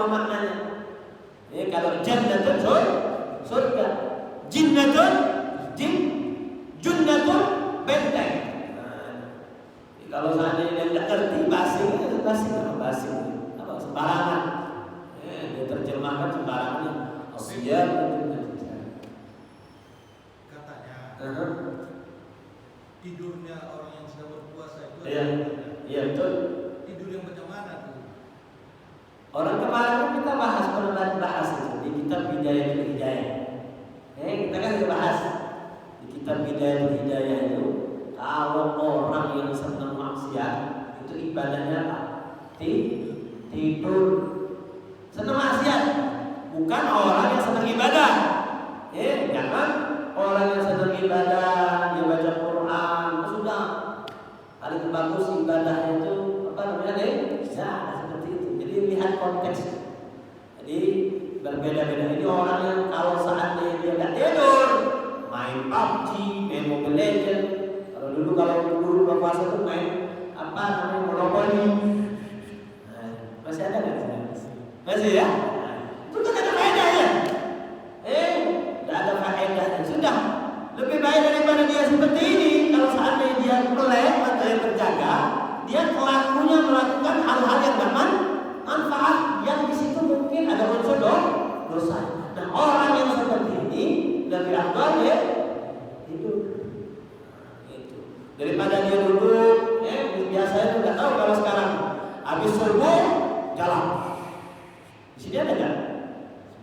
semua maknanya. Kalau jannatun surga, jinnatun jin, junnatun benteng. Kalau seandainya dia tidak ngerti basing apa sembarangan. Dia terjemahkan sembarangan. Asiyam katanya. Tidurnya orang yang sedang berpuasa itu. Iya betul. Tidur yang macam mana tuh? Orang kemarin kita bahas itu di kitab Bidayatul Hidayah. Kita kan sudah bahas di kitab Bidayatul Hidayah itu, kalau orang yang senang maksiat itu ibadahnya apa? Tidur. Senang maksiat, bukan orang yang senang ibadah. Jangan orang yang senang ibadah dia baca Quran sudah paling bagus ibadahnya itu apa namanya seperti itu. Jadi lihat konteks. Jadi berbeda-beda. Ini orang yang kalau seandainya dia tidak tidur, main PUBG, main Mobile Legends. Kalau dulu berpuasa itu main apa namanya Monopoly. Masih ada nggak? Masih ya? Itu kan ada faedahnya. Tidak ada faedahnya. Sudah lebih baik daripada dia seperti ini. Kalau seandainya dia melek atau yang terjaga, dia pelakunya melakukan hal-hal yang manfaat yang di situ mungkin ada unsur dosa. Nah, orang yang seperti ini lebih afdal ya itu daripada dia duduk. Biasanya nggak tahu kalau sekarang habis subuh jalan. Di sini ada nggak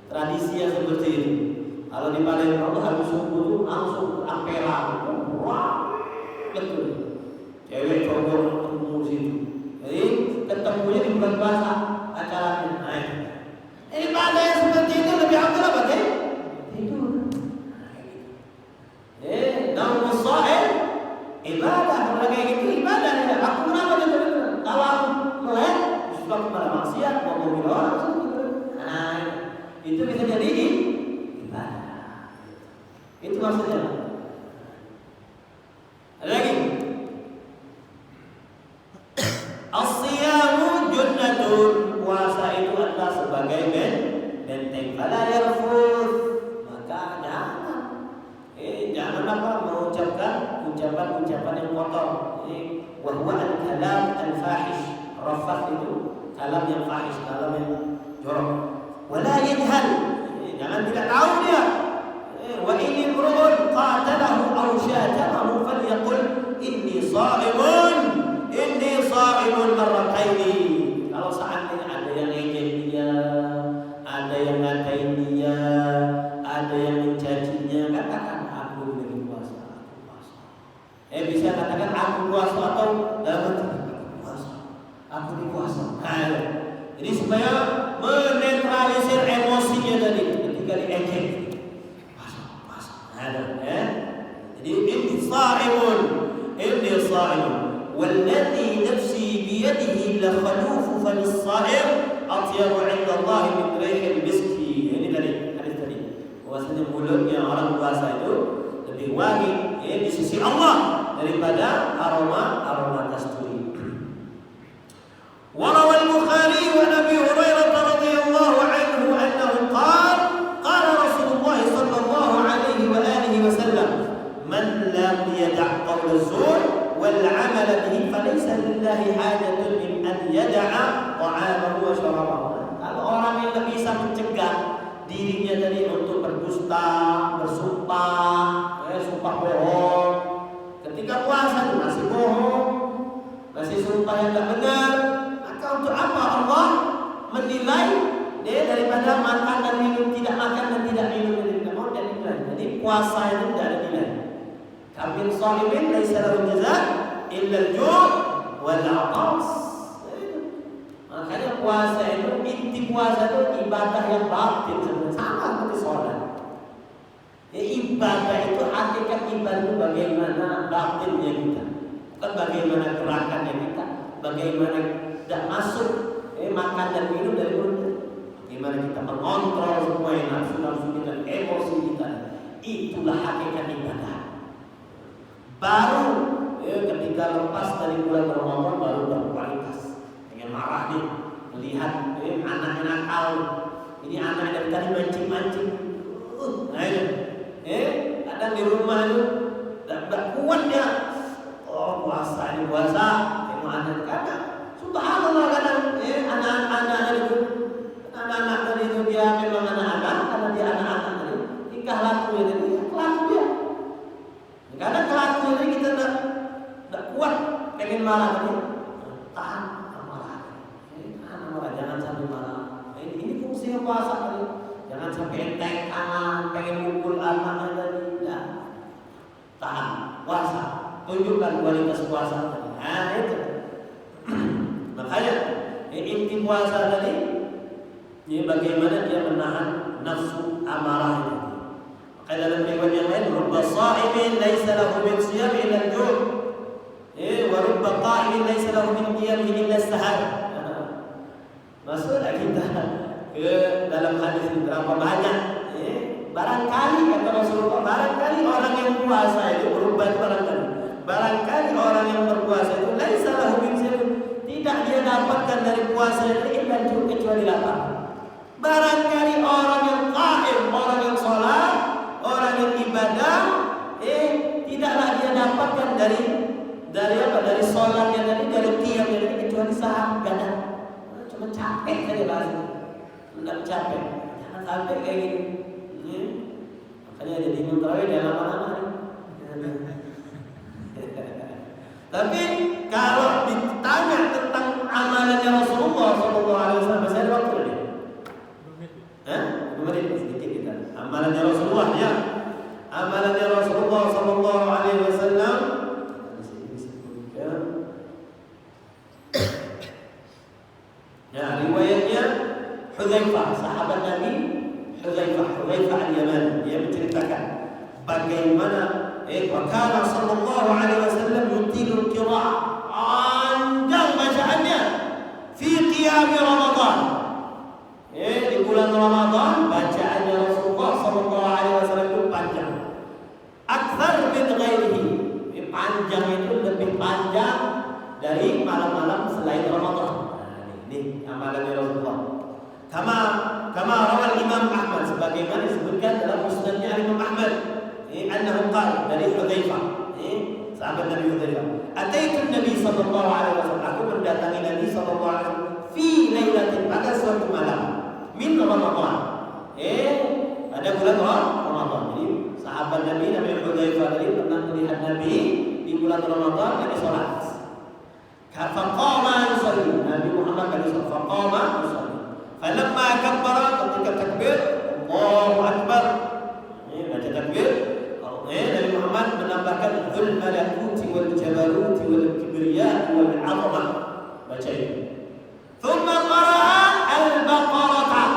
tradisi yang seperti itu? Kalau di Palembang habis subuh itu langsung ampera, wah betul. Cewek cowok ketemu situ. Jadi ketemunya di bulan puasa acaranya. Ibadah yang seperti itu lebih afdal apa deh? Tidur. Naumus sha'im ibadah. Kalau kayak gitu ibadah ya. Aku kenapa dia tidur? Kalau aku melek, suka kepada maksiat, ngomongin orang tidur. Itu bisa jadi ibadah. Itu maksudnya. Ada lagi. As-siyamu junnatun. Puasa itu adalah sebagai benteng. Fala yarfuth, maka jangan mengucapkan ucapan yang kotor. Wa huwa al-kalam al-fahish. Rafath itu kalam yang fahish, kalam yang jorok. Wala yadhal, jangan tidak tahu dia. Wa in imru'un qatalahu aw syatamahu falyaqul inni sha'imun marrataini. Kalau seandainya ada yang ngejek dia, ada yang ngatain dia, ada yang mencacinya, katakan aku lagi puasa. Bisa katakan aku puasa atau dalam puasa. Aku di puasa. Jadi supaya menetralisir emosinya tadi ketika diejek. Puasa. Jadi inni sha'imun. Walladhi nafsi biyadihi la khalufu famis sha'im atyabu 'inda Allah min rihil miski. Ini tadi hadis tadi. Bahwasanya mulutnya orang puasa itu lebih wangi di sisi Allah daripada aroma kasturi. وروى البخاري عن ابي هريره رضي الله عنه انه قال رسول الله صلى الله عليه واله وسلم من لم يدع قول الزور والعمل به فليس لله حاجه من ان يدع طعامه وشرابه. Kalau orang yang tidak bisa mencegah dirinya tadi untuk berdusta, bersumpah, sumpah bohong, ketika puasa masih bohong, masih sumpah yang tidak benar, untuk apa Allah menilai dia daripada makan dan minum, tidak makan dan tidak minum, tidak mau dan nilai. Jadi puasa itu tidak ada nilai. Kamil sha'imin laisa lahu jazaa illa al-ju' wal 'atas. Makanya puasa itu, inti puasa itu ibadah yang batin sebenarnya, sama seperti sholat. Ibadah itu hakikat ibadah itu bagaimana batinnya kita, bukan bagaimana gerakannya kita, bagaimana tidak masuk makan dan minum dari mulut. Bagaimana kita mengontrol semua nafsu kita, emosi kita. Itulah hakikat ibadah. Baru ketika lepas dari bulan Ramadan baru berkualitas. Dengan marah nih, melihat anaknya nakal, ini anak dari tadi mancing-mancing, nah itu, kadang di rumah itu tidak kuat dia, oh puasa ini puasa, tengok anak kadang, subhanallah kadang, anak-anak itu, anak-anak tadi itu dia memang anak-anak, karena dia anak-anak tadi, nikah laku ya tadi, laku dia, kadang kelaku ini kita tidak kuat, pengen marah tadi, tahan. Jangan sampai marah. Ini fungsinya puasa tadi. Jangan sampai enteng anak, pengen mukul anaknya tadi. Tidak. Tahan. Puasa. Tunjukkan kualitas puasa tadi. Nah itu. Makanya inti puasa tadi, ini bagaimana dia menahan nafsu amarah itu. Maka dalam riwayat yang lain, rubba sha'imin laisa lahu min siyam illa al-ju'. Wa rubba qa'imin laisa lahu min qiyamihi illa as-sahar. Masuklah kita ke dalam hadis ini berapa banyak? Barangkali kata Rasulullah, barangkali orang yang puasa itu berubah itu barangkali orang yang berpuasa itu laisa lahu min siyam, tidak dia dapatkan dari puasa itu illa kecuali lapar. Barangkali orang yang qaim, orang yang sholat, orang yang ibadah, tidaklah dia dapatkan dari apa? Dari sholatnya tadi, dari qiyamnya tadi kecuali sahar gadang. Cuma capek saja bahasa, tidak capek. Jangan sampai kayak gini. Makanya jadi imam tarawih jangan lama-lama. Tapi kalau ditanya tentang amalannya Rasulullah SAW, masih ada waktu tadi? 2 menit sedikit kita. Amalannya Rasulullah ya. Amalannya Rasulullah SAW. Ya, riwayatnya Hudzaifah, sahabat Nabi Hudzaifah al-Yamani, dia menceritakan bagaimana wa kana sallallahu alaihi wasallam yutilul qira'ah, panjang bacaannya fi qiyam Ramadan. Di bulan Ramadan bacaannya Rasulullah sallallahu alaihi wasallam itu panjang. Akthar min ghairihi. Panjang itu lebih panjang dari malam-malam selain Ramadan. Ini amalan Rasulullah. Kama rawal Imam Ahmad, sebagaimana disebutkan dalam musnadnya Imam Ahmad, annahu qala dari Hudzaifah, sahabat Nabi Hudzaifah, ataitu Nabi sallallahu alaihi wasallam, aku mendatangi Nabi sallallahu alaihi wasallam fi lailatin, pada suatu malam min Ramadan. Pada bulan Ramadan. Jadi sahabat Nabi Hudzaifah tadi pernah melihat Nabi di bulan Ramadan Nabi salat. Faqama yusalli, Nabi Muhammad SAW faqama yusalli. Falamma kabbara, ketika takbir, Allahu Akbar, baca takbir, Nabi Muhammad menambahkan dzul malakuti wal jabaruti wal kibriya wal 'azamah. Baca itu. Thumma qara'a al-Baqarah.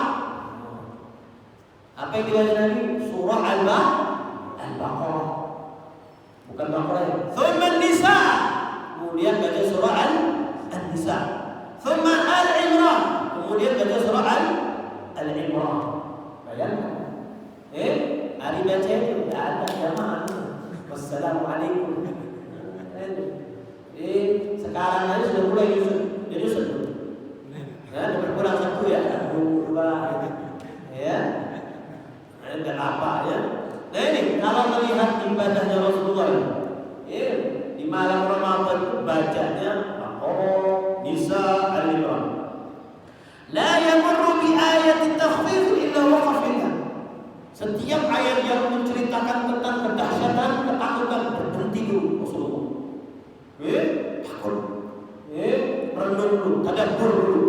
Apa yang dibaca Nabi? Surah Al-Baqarah. Bukan Baqarah. Thumma An-Nisa. Kemudian baca surah An-Nisa. Thumma Al-Imran. Kemudian baca surah Al-Imran. Bayangkan. Hari baca itu tidak ada jamaah. Wassalamualaikum. Sekarang aja sudah mulai nyusun. Ya, berkurang 1 ya, 2 ya. Dan apa ya? Nah ini kalau melihat ibadahnya Rasulullah di malam Ramadan itu bacanya Nisa Al-Imran. La yamurru bi ayatin takhfif illa waqaf minha. Setiap ayat yang menceritakan tentang kedahsyatan, ketakutan berhenti dulu Rasulullah. Takut. Merenung dulu, tadabbur dulu.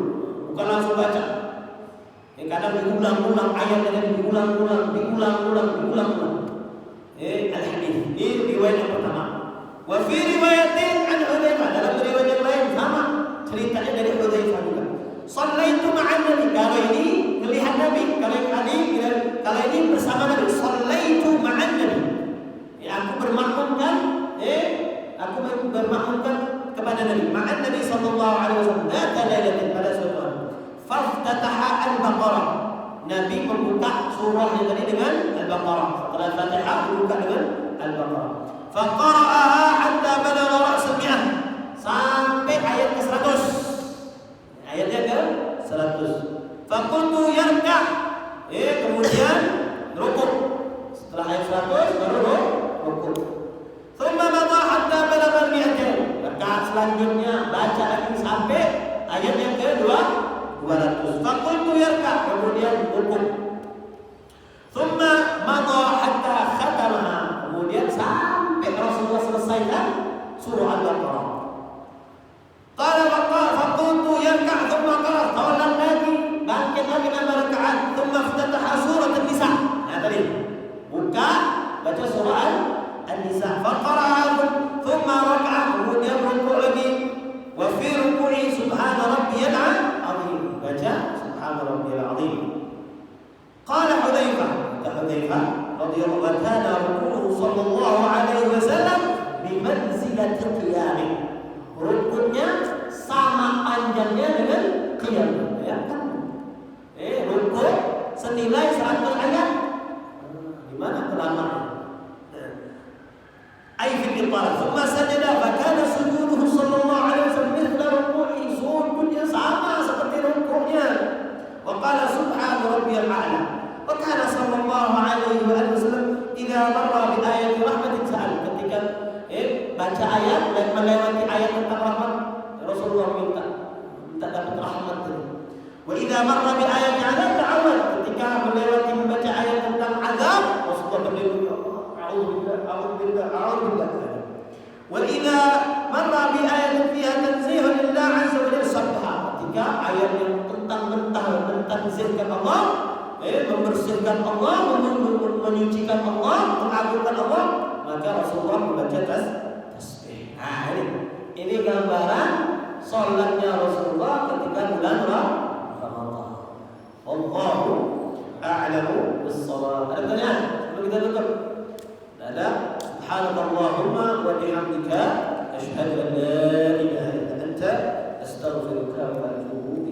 Bukan langsung baca. Kadang diulang-ulang ayatnya, diulang-ulang. Al-hadis. Ini riwayat yang pertama. Wa fi riwayatin an Hudzaifah, dalam riwayat yang lain sama ceritanya dari Hudzaifah juga. Shallaitu ma'an Nabi, kalau ini melihat Nabi, kalau ini bersama Nabi. Shallaitu ma'an Nabi. Aku bermakmumkan kepada Nabi. Ma'an Nabi sallallahu alaihi wasallam. Dzata lailatin, pada suatu hari. Faftataha Al-Baqarah. Nabi membuka surahnya tadi dengan Al-Baqarah. Setelah Fatihah dibuka dengan Al-Baqarah. Faqara'aha hatta balagha ra's 100, sampai ayat ke-100. Ayatnya ke 100. Faqultu yarka. Kemudian rukuk. Setelah ayat 100 baru rukuk. Thumma madha hatta balagha al-mi'atayn. Rakaat selanjutnya baca lagi sampai ayat yang ke-200. Faqultu yarka. Kemudian rukuk. Thumma madha hatta khatamaha. Kemudian sampai Rasulullah selesaikan surah Al-Baqarah. Qala faqultu yarka' thumma qara. Tawalan lagi, bangkit lagi nambah rakaat. Thumma iftataha surah An-Nisa. Nah tadi buka baca surah An-Nisa. Faqara'a thumma raka'a. Kemudian rukuk lagi. Wa fi ruku'i subhana rabbiyal 'azim. Baca subhana rabbiyal 'azim. Qala Hudzaifah radhiyallahu anhu, kana ruku'uhu sallallahu alaihi wasallam bimanzilati qiyamih. Rukuknya sama panjangnya dengan qiyamnya, ya kan? Rukuk senilai 100 ayat. Gimana kelamaan? Ai fil ital. Thumma sajada fa kana sujuduhu sallallahu alaihi wasallam mithla ruku'i. Sujudnya sama seperti rukuknya. Wa qala subhana rabbiyal a'la. Wa kana sallallahu alaihi wasallam idza marra bi ayati rahmatin sa'al. Ketika baca ayat dan melewati ayat tentang rahmat, Rasulullah minta dapat rahmat. Wa idza marra bi ayati 'adzab ta'awwad. Ketika melewati membaca ayat tentang azab, Rasulullah berlindung, a'udzubillah. Wa idza marra bi ayatin fiha tanzihun lillah 'azza wa jalla sabbaha. Ketika ayat yang tentang mentazihkan Allah, membersihkan Allah, menyucikan Allah, mengagungkan Allah, maka Rasulullah membaca tasbih. Nah, ini gambaran salatnya Rasulullah ketika bulan Ramadan. Allahu a'lamu bis-shawab. Ada pertanyaan? Sebelum kita tutup. Ada. Subhanallahumma wa bihamdika asyhadu an la ilaha illa anta astaghfiruka wa atubu